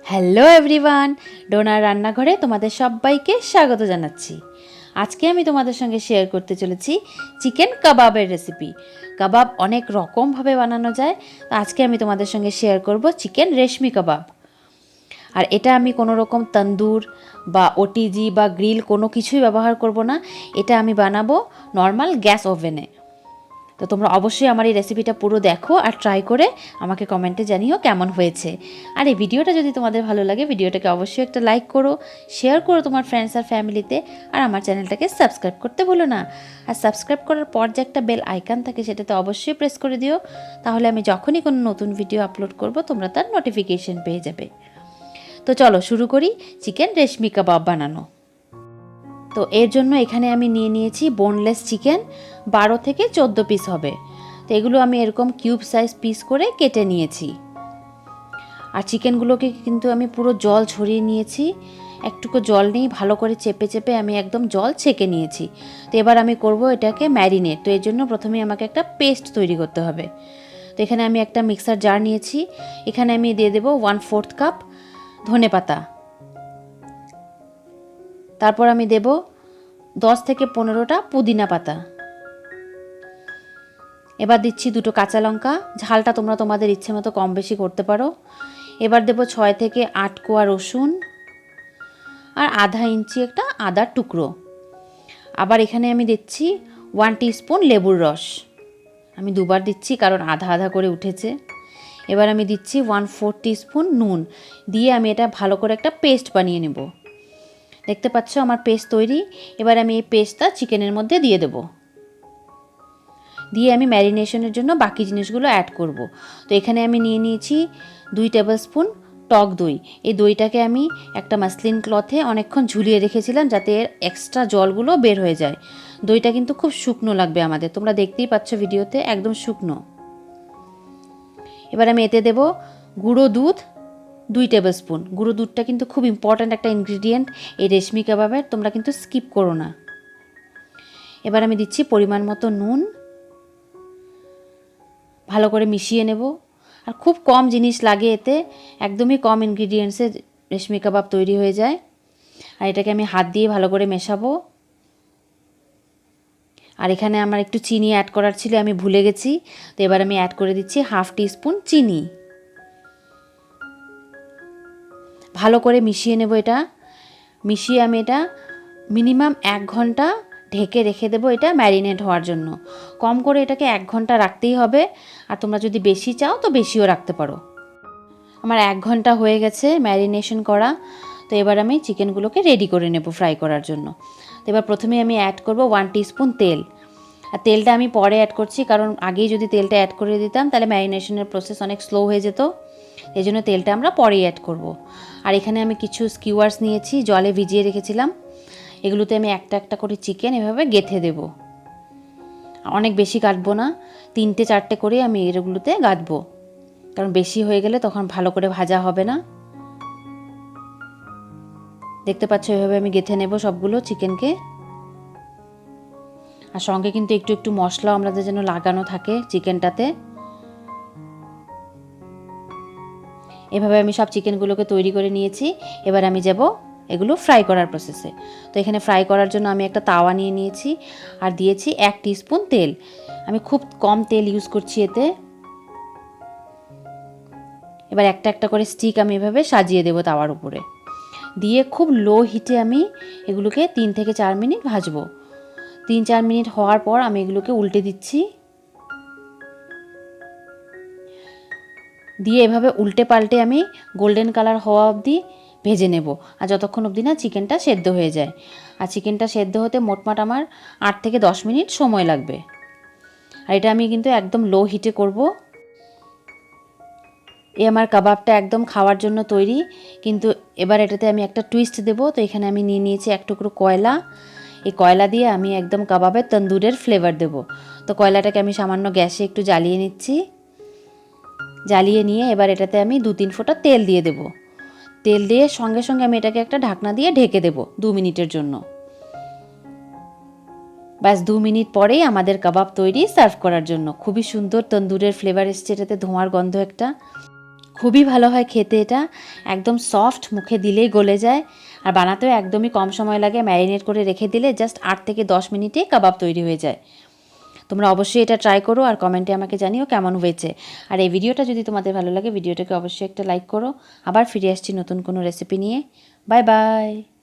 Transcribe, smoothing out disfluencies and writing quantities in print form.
Hello everyone, donor রান্নাঘরে তোমাদের সবাইকে স্বাগত জানাচ্ছি। আজকে আমি তোমাদের সঙ্গে শেয়ার করতে চলেছি চিকেন কাবাবের রেসিপি। কাবাব অনেক রকমভাবে বানানো যায়, তো আজকে আমি তোমাদের সঙ্গে শেয়ার করব চিকেন রেশমি কাবাব। আর এটা আমি কোনো রকম তন্দুর বা ওটিজি বা গ্রিল কোনো কিছুই ব্যবহার করব না, এটা আমি বানাবো নর্মাল গ্যাস ওভেনে। তো তোমরা অবশ্যই আমার এই রেসিপিটা পুরো দেখো আর ট্রাই করে আমাকে কমেন্টে জানিও কেমন হয়েছে। আর এই ভিডিওটা যদি তোমাদের ভালো লাগে, ভিডিওটাকে অবশ্যই একটা লাইক করো, শেয়ার করো তোমার ফ্রেন্ডস আর ফ্যামিলিতে, আর আমার চ্যানেলটাকে সাবস্ক্রাইব করতে ভুলো না। আর সাবস্ক্রাইব করার পর যে একটা বেল আইকন থাকে সেটাতে অবশ্যই প্রেস করে দিও, তাহলে আমি যখনই কোনো নতুন ভিডিও আপলোড করব তোমরা তার নোটিফিকেশন পেয়ে যাবে। তো চলো শুরু করি চিকেন রেশমি কাবাব বানানো। তো এর জন্য এখানে আমি নিয়ে নিয়েছি বোনলেস চিকেন, 12 থেকে 14 পিস হবে। তো এগুলো আমি এরকম কিউব সাইজ পিস করে কেটে নিয়েছি। আর চিকেনগুলোকে কিন্তু আমি পুরো জল ছড়িয়ে নিয়েছি, একটুকু জল নেই, ভালো করে চেপে চেপে আমি একদম জল ছেঁকে নিয়েছি। তো এবার আমি করব এটাকে ম্যারিনেট। তো এর জন্য প্রথমে আমাকে একটা পেস্ট তৈরি করতে হবে। তো এখানে আমি একটা মিক্সার জার নিয়েছি, এখানে আমি দিয়ে দেবো 1/4 কাপ ধনে পাতা। তারপর আমি দেব 10 থেকে 15টা পুদিনা পাতা। এবার দিচ্ছি 2টো কাঁচা লঙ্কা, ঝালটা তোমরা তোমাদের ইচ্ছে মতো কম বেশি করতে পারো। এবার দেব 6 থেকে 8 কোয়া রসুন আর আধা ইঞ্চি একটা আদার টুকরো। আবার এখানে আমি দিচ্ছি 1 টিস্পুন লেবুর রস। আমি দুবার দিচ্ছি কারণ আধা আধা করে উঠেছে। এবার আমি দিচ্ছি 1/4 টিস্পুন নুন, দিয়ে আমি এটা ভালো করে একটা পেস্ট বানিয়ে নেব। দেখতে পাচ্ছ আমার পেস্ট তৈরি। এবার আমি এই পেস্টটা চিকেনের মধ্যে দিয়ে দেব, দিয়ে আমি ম্যারিনেশনের জন্য বাকি জিনিসগুলো অ্যাড করব। তো এখানে আমি নিয়ে নিয়েছি 2 টেবিল স্পুন টক দই। এই দইটাকে আমি একটা মাসলিন ক্লথে অনেকক্ষণ ঝুলিয়ে রেখেছিলাম যাতে এর এক্সট্রা জলগুলো বের হয়ে যায়। দইটা কিন্তু খুব শুকনো লাগবে আমাদের, তোমরা দেখতেই পাচ্ছ ভিডিওতে একদম শুকনো। এবার আমি এতে দেব গুঁড়ো দুধ 2 টেবিল স্পুন। গুঁড়ো দুধটা কিন্তু খুব ইম্পর্ট্যান্ট একটা ইনগ্রিডিয়েন্ট এই রেশমি কাবাবের, তোমরা কিন্তু স্কিপ করো না। এবার আমি দিচ্ছি পরিমাণ মতো নুন, ভালো করে মিশিয়ে নেব। আর খুব কম জিনিস লাগে এতে, একদমই কম ইনগ্রিডিয়েন্টসে রেশমি কাবাব তৈরি হয়ে যায়। আর এটাকে আমি হাত দিয়ে ভালো করে মেশাবো। আর এখানে আমার একটু চিনি অ্যাড করার ছিল, আমি ভুলে গেছি। তো এবার আমি অ্যাড করে দিচ্ছি 1/2 টিস্পুন চিনি। ভালো করে মিশিয়ে নেব। এটা মিশিয়ে আমি এটা মিনিমাম 1 ঘন্টা ঢেকে রেখে দেবো এটা ম্যারিনেট হওয়ার জন্য। কম করে এটাকে 1 ঘন্টা রাখতেই হবে, আর তোমরা যদি বেশি চাও তো বেশিও রাখতে পারো। আমার 1 ঘন্টা হয়ে গেছে ম্যারিনেশন করা। তো এবার আমি চিকেনগুলোকে রেডি করে নেব ফ্রাই করার জন্য। তো এবার প্রথমে আমি অ্যাড করব 1 টিস্পুন তেল। আর তেলটা আমি পরে অ্যাড করছি, কারণ আগেই যদি তেলটা অ্যাড করে দিতাম তাহলে ম্যারিনেশনের প্রসেস অনেক স্লো হয়ে যেত। এই জন্য তেলটা আমরা পরেই অ্যাড করব। আর এখানে আমি কিছু স্কিউয়ার্স নিয়েছি, জলে ভিজিয়ে রেখেছিলাম। এগুলোতে আমি একটা একটা করে চিকেন এভাবে গেঁথে দেব। অনেক বেশি কাটবো না, 3-4টে করে আমি এগুলোতে গাঁথবো, কারণ বেশি হয়ে গেলে তখন ভালো করে ভাজা হবে না। দেখতে পাচ্ছ এভাবে আমি গেঁথে নেব সবগুলো চিকেনকে। আর সঙ্গে কিন্তু একটু একটু মশলাও আমাদের যেন লাগানো থাকে চিকেনটাতে। এভাবে আমি সব চিকেনগুলোকে তৈরি করে নিয়েছি। এবার আমি যাব এগুলো ফ্রাই করার প্রসেসে। তো এখানে ফ্রাই করার জন্য আমি একটা তাওয়া নিয়ে নিয়েছি আর দিয়েছি 1 টিস্পুন তেল। আমি খুব কম তেল ইউজ করছি এতে। এবার একটা একটা করে স্টিক আমি এভাবে সাজিয়ে দেবো তাওয়ার উপরে, দিয়ে খুব লো হিটে আমি এগুলোকে 3 থেকে 4 মিনিট ভাজবো। 3-4 মিনিট হওয়ার পর আমি এগুলোকে উল্টে দিচ্ছি, দিয়ে এভাবে উল্টে পাল্টে আমি গোল্ডেন কালার হওয়া অবধি ভেজে নেব, আর যতক্ষণ অবধি না চিকেনটা সেদ্ধ হয়ে যায়। আর চিকেনটা সেদ্ধ হতে মোটমাট আমার 8 থেকে 10 মিনিট সময় লাগবে। আর এটা আমি কিন্তু একদম লো হিটে করব। এই আমার কাবাবটা একদম খাওয়ার জন্য তৈরি। কিন্তু এবার এটাতে আমি একটা টুইস্ট দেব। তো এখানে আমি নিয়ে নিয়েছি 1 টুকরো কয়লা। এই কয়লা দিয়ে আমি একদম কাবাবের তন্দুরের ফ্লেভার দেব। তো কয়লাটাকে আমি সামান্য গ্যাসে একটু জ্বালিয়ে নিচ্ছি। জ্বালিয়ে নিয়ে এবার এটাতে আমি 2-3 ফোঁটা তেল দিয়ে দেব। তেল দিয়ে সঙ্গে সঙ্গে আমি এটাকে একটা ঢাকনা দিয়ে ঢেকে দেব 2 মিনিটের জন্য। ব্যাস 2 মিনিট পরেই আমাদের কাবাব তৈরি সার্ভ করার জন্য। খুবই সুন্দর তন্দুরের ফ্লেভার এসছে এটাতে, ধোঁয়ার গন্ধ একটা, খুবই ভালো হয় খেতে, এটা একদম সফট, মুখে দিলেই গলে যায়। আর বানাতেও একদমই কম সময় লাগে, ম্যারিনেট করে রেখে দিলে জাস্ট 8 থেকে 10 মিনিটে কাবাব তৈরি হয়ে যায়। তোমরা অবশ্যই এটা ট্রাই করো আর কমেন্টে আমাকে জানিও কেমন হয়েছে। আর এই ভিডিওটা যদি তোমাদের ভালো লাগে ভিডিওটাকে অবশ্যই একটা লাইক করো। আবার ফিরে আসছি নতুন কোনো রেসিপি নিয়ে। Bye bye.